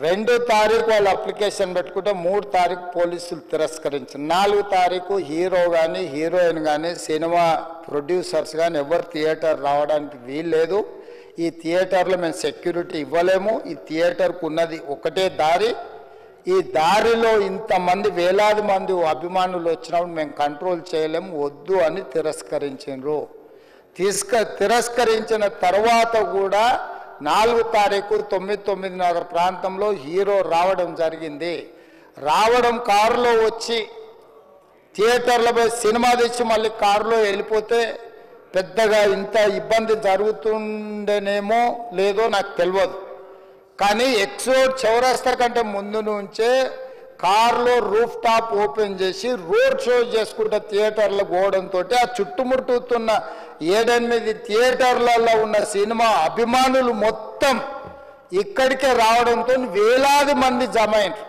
2 తారీఖు వాళ్ళు అప్లికేషన్ పెట్టుకుంటే 3 తారీఖు పోలీసులు తిరస్కరించారు. 4 తారీఖు హీరో కానీ హీరోయిన్ కానీ సినిమా ప్రొడ్యూసర్స్ కానీ ఎవరు థియేటర్ రావడానికి వీల్లేదు. ఈ థియేటర్లో మేము సెక్యూరిటీ ఇవ్వలేము. ఈ థియేటర్కు ఉన్నది ఒకటే దారి. ఈ దారిలో ఇంతమంది వేలాది మంది అభిమానులు వచ్చినప్పుడు మేము కంట్రోల్ చేయలేము, వద్దు అని తిరస్కరించారు. తిరస్కరించిన తర్వాత కూడా 4 తారీఖు 9:30 ప్రాంతంలో హీరో రావడం జరిగింది. రావడం కారులో వచ్చి థియేటర్లో పోయి సినిమా తెచ్చి మళ్ళీ కారులో వెళ్ళిపోతే పెద్దగా ఇంత ఇబ్బంది జరుగుతుండేనేమో లేదో నాకు తెలియదు. కానీ ఎక్స్రోడ్ చౌరస్తా కంటే ముందు నుంచే కారులో రూఫ్ టాప్ ఓపెన్ చేసి రోడ్ షో చేసుకుంటే థియేటర్లకు పోవడంతో ఆ చుట్టుముట్టుతున్న 7-8 థియేటర్లలో ఉన్న సినిమా అభిమానులు మొత్తం ఇక్కడికే రావడంతో వేలాది మంది జమ అయినారు.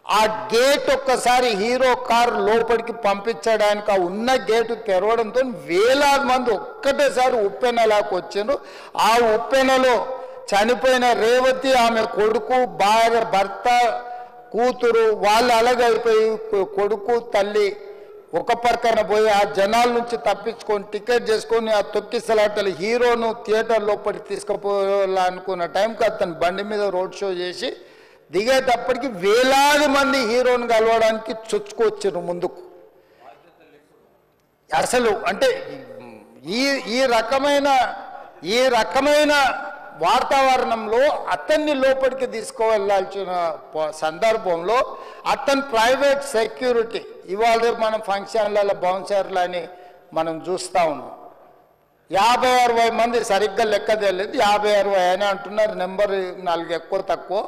ఆ గేట్ ఒక్కసారి హీరో కారు లోపలికి పంపించడానికి ఆ ఉన్న గేటు తెరవడంతో వేలాది మంది ఒక్కటేసారి ఉప్పెనలాకి వచ్చారు. ఆ ఉప్పెనలో చనిపోయిన రేవతి, ఆమె కొడుకు, భర్త, కూతురు వాళ్ళు అలాగైపోయి కొడుకు తల్లి ఒక పక్కన పోయి ఆ జనాల నుంచి తప్పించుకొని టికెట్ చేసుకొని ఆ తొక్కిసలాటలు హీరోను థియేటర్ లోపలికి తీసుకుపోవాలనుకున్న టైంకి అతను బండి మీద రోడ్ షో చేసి దిగేటప్పటికి వేలాది మంది హీరోను కలవడానికి చొచ్చుకొచ్చారు ముందుకు. అసలు అంటే ఈ రకమైన వాతావరణంలో అతన్ని లోపలికి తీసుకువెళ్ళాల్సిన సందర్భంలో అతని ప్రైవేట్ సెక్యూరిటీ ఇవాళ మనం ఫంక్షన్లలో బౌన్సర్లు అని మనం చూస్తూ ఉన్నాం. 50-60 మంది సరిగ్గా లెక్క తెలియదు, 50-60 అని అంటున్నారు, నెంబర్ 4 ఎక్కువ తక్కువ.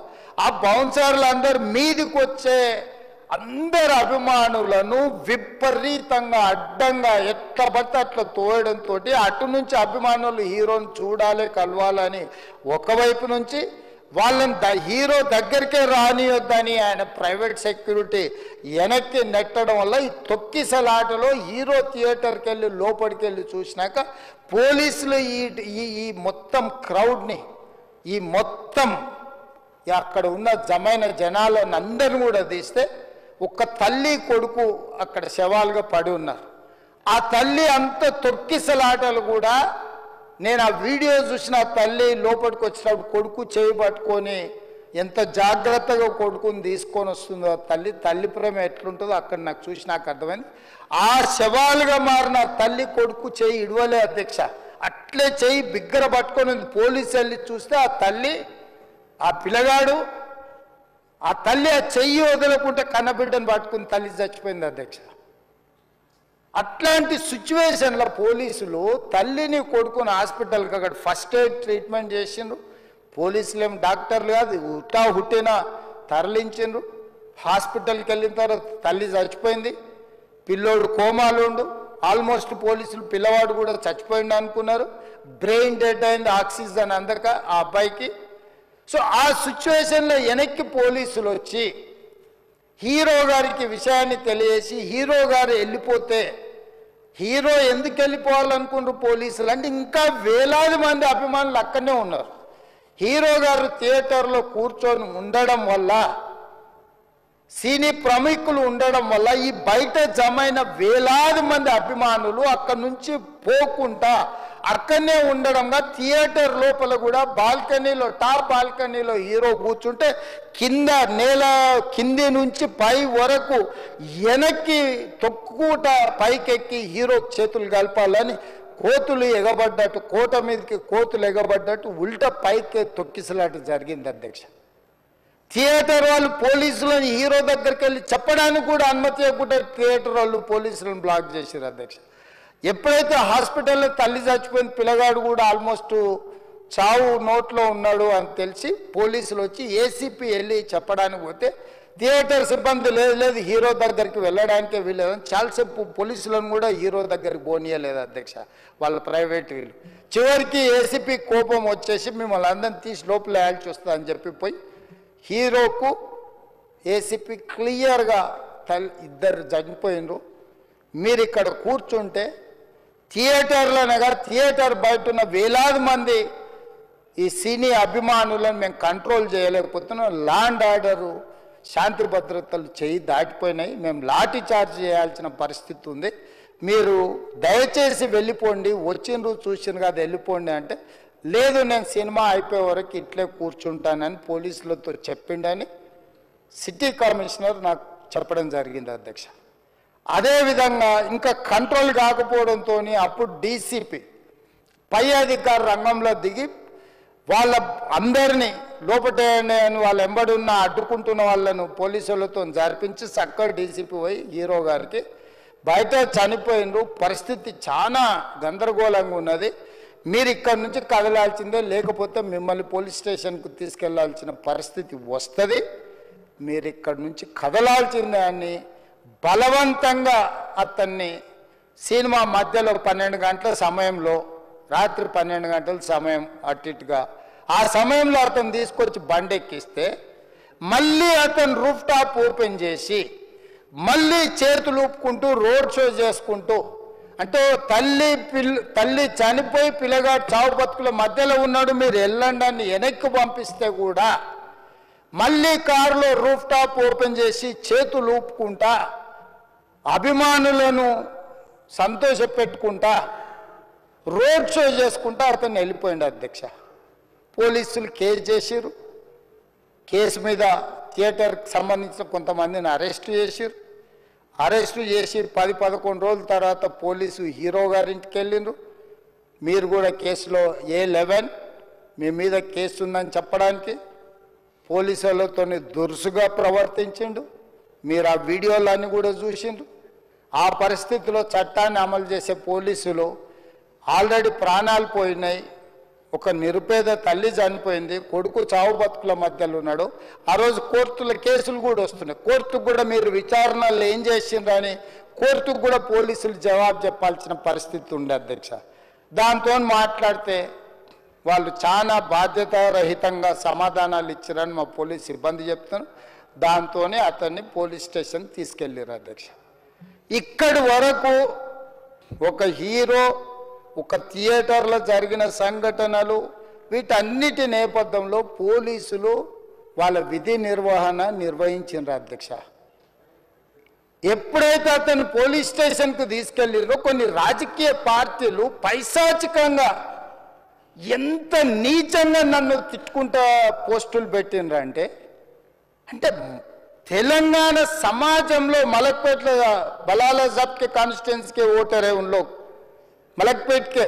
ఆ బౌన్సర్లు అందరు మీదికి వచ్చే అందరు అభిమానులను విపరీతంగా అడ్డంగా ఎట్లా పడితే అట్లా తోయడంతో అటు నుంచి అభిమానులు హీరోని చూడాలి కలవాలని ఒకవైపు నుంచి వాళ్ళని హీరో దగ్గరికే రానియొద్దని ఆయన ప్రైవేట్ సెక్యూరిటీ వెనక్కి నెట్టడం వల్ల ఈ తొక్కిసలాటలో హీరో థియేటర్కి వెళ్ళి లోపలికి వెళ్ళి చూసినాక పోలీసులు ఈ మొత్తం క్రౌడ్ని ఈ మొత్తం అక్కడ ఉన్న జమైన జనాలను అందరిని కూడా తీస్తే ఒక్క తల్లి కొడుకు అక్కడ శవాలుగా పడి ఉన్నారు. ఆ తల్లి అంత తొక్కిసలాటలు కూడా నేను ఆ వీడియో చూసిన తల్లి లోపలికి వచ్చినప్పుడు కొడుకు చేయి పట్టుకొని ఎంత జాగ్రత్తగా కొడుకుని తీసుకొని వస్తుందో తల్లి ప్రేమ ఎట్లుంటుందో అక్కడ నాకు చూసి నాకు అర్థమైంది. ఆ శవాలుగా మారిన తల్లి కొడుకు చేయి ఇడవలే అధ్యక్ష, అట్లే చేయి బిగ్గర పట్టుకొని పోలీసు వెళ్ళి చూస్తే ఆ తల్లి ఆ పిల్లగాడు ఆ తల్లి ఆ చెయ్యి వదలకుంటే కన్నబిడ్డను పట్టుకుని తల్లి చచ్చిపోయింది అధ్యక్ష. అట్లాంటి సిచ్యువేషన్లో పోలీసులు తల్లిని కొడుకుని హాస్పిటల్కి అక్కడ ఫస్ట్ ఎయిడ్ ట్రీట్మెంట్ చేసిండ్రు. పోలీసులు ఏం డాక్టర్లు కాదు, హుట్టిన తరలించిండ్రు. హాస్పిటల్కి వెళ్ళిన తర్వాత తల్లి చచ్చిపోయింది, పిల్లోడు కోమాలు ఉండు. ఆల్మోస్ట్ పోలీసులు పిల్లవాడు కూడా చచ్చిపోయింది అనుకున్నారు. బ్రెయిన్ డెడ్ అయింది, ఆక్సిజన్ అందక ఆ అబ్బాయికి. సో ఆ సిచ్యువేషన్లో వెనక్కి పోలీసులు వచ్చి హీరో గారికి విషయాన్ని తెలియజేసి హీరో గారు వెళ్ళిపోతే హీరో ఎందుకు వెళ్ళిపోవాలనుకున్నారు పోలీసులు అంటే ఇంకా వేలాది మంది అభిమానులు అక్కడనే ఉన్నారు. హీరో గారు థియేటర్లో కూర్చొని ఉండడం వల్ల సినీ ప్రముఖులు ఉండడం వల్ల ఈ బయట జమైన వేలాది మంది అభిమానులు అక్కడి నుంచి పోకుండా అక్కడనే ఉండడంగా థియేటర్ లోపల కూడా బాల్కనీలో టాప్ బాల్కనీలో హీరో కూర్చుంటే నేల కింది నుంచి పై వరకు వెనక్కి తొక్కుట పైకెక్కి హీరో చేతులు కలపాలని కోతులు ఎగబడ్డట్టు కోట మీదకి కోతులు ఎగబడ్డట్టు ఉల్టా పైకి తొక్కిసలాట జరిగింది అధ్యక్ష. థియేటర్ వాళ్ళు పోలీసులను హీరో దగ్గరికి వెళ్ళి చెప్పడానికి కూడా అనుమతి ఇవ్వకుండా థియేటర్ వాళ్ళు పోలీసులను బ్లాక్ చేశారు అధ్యక్ష. ఎప్పుడైతే హాస్పిటల్లో తల్లి చచ్చిపోయిన పిల్లగాడు కూడా ఆల్మోస్ట్ చావు నోట్లో ఉన్నాడు అని తెలిసి పోలీసులు వచ్చి ఏసీపీ వెళ్ళి చెప్పడానికి పోతే థియేటర్ సిబ్బంది లేదు హీరో దగ్గరికి వెళ్ళడానికే వీళ్ళని చాలాసేపు పోలీసులను కూడా హీరో దగ్గరికి పోనీయలేదు అధ్యక్ష వాళ్ళ ప్రైవేట్ వీళ్ళు. చివరికి ఏసీపీ కోపం వచ్చేసి మిమ్మల్ని అందరిని తీసి లోపల వేయాల్సి వస్తుందని చెప్పి పోయి హీరోకు ఏసీపీ క్లియర్గా ఇద్దరు చనిపోయినరు, మీరు ఇక్కడ కూర్చుంటే థియేటర్లోనే కాదు థియేటర్ బయట ఉన్న వేలాది మంది ఈ సినీ అభిమానులను మేము కంట్రోల్ చేయలేకపోతున్నాం. లా అండ్ ఆర్డరు శాంతి భద్రతలు చేయి దాటిపోయినాయి. మేము లాఠీ చార్జ్ చేయాల్సిన పరిస్థితి ఉంది. మీరు దయచేసి వెళ్ళిపోండి, వచ్చిండ్రు చూసిన కదా వెళ్ళిపోండి అంటే, లేదు నేను సినిమా అయిపోయే వరకు ఇట్లే కూర్చుంటానని పోలీసులతో చెప్పిండని సిటీ కమిషనర్ నాకు చెప్పడం జరిగింది అధ్యక్ష. అదేవిధంగా ఇంకా కంట్రోల్ కాకపోవడంతో అప్పుడు డీసీపీ పై అధికార రంగంలో దిగి వాళ్ళ అందరినీ లోపటే వాళ్ళ ఎంబడున్న అడ్డుకుంటున్న వాళ్ళను పోలీసులతో జరిపించి చక్కగా డీసీపీ పోయి హీరో గారికి బయట చనిపోయినరు, పరిస్థితి చాలా గందరగోళంగా ఉన్నది, మీరు ఇక్కడ నుంచి కదలాల్సిందే, లేకపోతే మిమ్మల్ని పోలీస్ స్టేషన్కు తీసుకెళ్లాల్సిన పరిస్థితి వస్తుంది, మీరు ఇక్కడ నుంచి కదలాల్సిందే అని బలవంతంగా అతన్ని సినిమా మధ్యలో 12 గంటల సమయంలో, రాత్రి 12 గంటల సమయం అటు ఇటుగా ఆ సమయంలో అతను తీసుకొచ్చి బండెక్కిస్తే మళ్ళీ అతను రూఫ్ టాప్ ఓపెన్ చేసి మళ్ళీ చేతులు ఊపుకుంటూ రోడ్ షో చేసుకుంటూ, అంటే తల్లి చనిపోయి పిల్లగాడు చావు బతుకుల మధ్యలో ఉన్నాడు, మీరు వెళ్ళండి అని వెనక్కి పంపిస్తే కూడా మళ్ళీ కారులో రూఫ్ టాప్ ఓపెన్ చేసి చేతులు ఊపుకుంటా అభిమానులను సంతోషపెట్టుకుంటా రోడ్ షో చేసుకుంటా అతను వెళ్ళిపోయింది అధ్యక్ష. పోలీసులు కేసు చేసిరు, కేసు మీద థియేటర్కి సంబంధించిన కొంతమందిని అరెస్టు చేసిరు, అరెస్టు చేసి 10-11 రోజుల తర్వాత పోలీసు హీరో గారింటికి వెళ్ళిండ్రు. మీరు కూడా కేసులో A11 మీ మీద కేసు ఉందని చెప్పడానికి పోలీసులతో దురుసుగా ప్రవర్తించిండు. మీరు ఆ వీడియోలన్నీ కూడా చూసిండ్రు. ఆ పరిస్థితిలో చట్టాన్ని అమలు చేసే పోలీసులు ఆల్రెడీ ప్రాణాలు పోయినాయి, ఒక నిరుపేద తల్లి చనిపోయింది, కొడుకు చావు బతుకుల మధ్యలో ఉన్నాడు. ఆ రోజు కోర్టుల కేసులు కూడా వస్తున్నాయి, కోర్టుకు కూడా మీరు విచారణలు ఏం చేసిండ్రని కోర్టుకు కూడా పోలీసులు జవాబు చెప్పాల్సిన పరిస్థితి ఉంది అధ్యక్ష. దాంతో మాట్లాడితే వాళ్ళు చాలా బాధ్యతారహితంగా సమాధానాలు ఇచ్చారని మా పోలీస్ సిబ్బంది చెప్తున్నారు. దాంతోనే అతన్ని పోలీస్ స్టేషన్ తీసుకెళ్ళారు అధ్యక్ష. ఇక్కడి వరకు ఒక హీరో, ఒక థియేటర్లో జరిగిన సంఘటనలు, వీటన్నిటి నేపథ్యంలో పోలీసులు వాళ్ళ విధి నిర్వహణ నిర్వహించారు అధ్యక్ష. ఎప్పుడైతే అతను పోలీస్ స్టేషన్కు తీసుకెళ్ళారో కొన్ని రాజకీయ పార్టీలు పైశాచికంగా ఎంత నీచంగా నన్ను తిట్టుకుంటా పోస్టులు పెట్టినరంటే, అంటే తెలంగాణ समाजంలో मलकपेट बलाला जब के कॉन्स्टिट्यूंसी के वोटर है, उन लोग मलकपेट के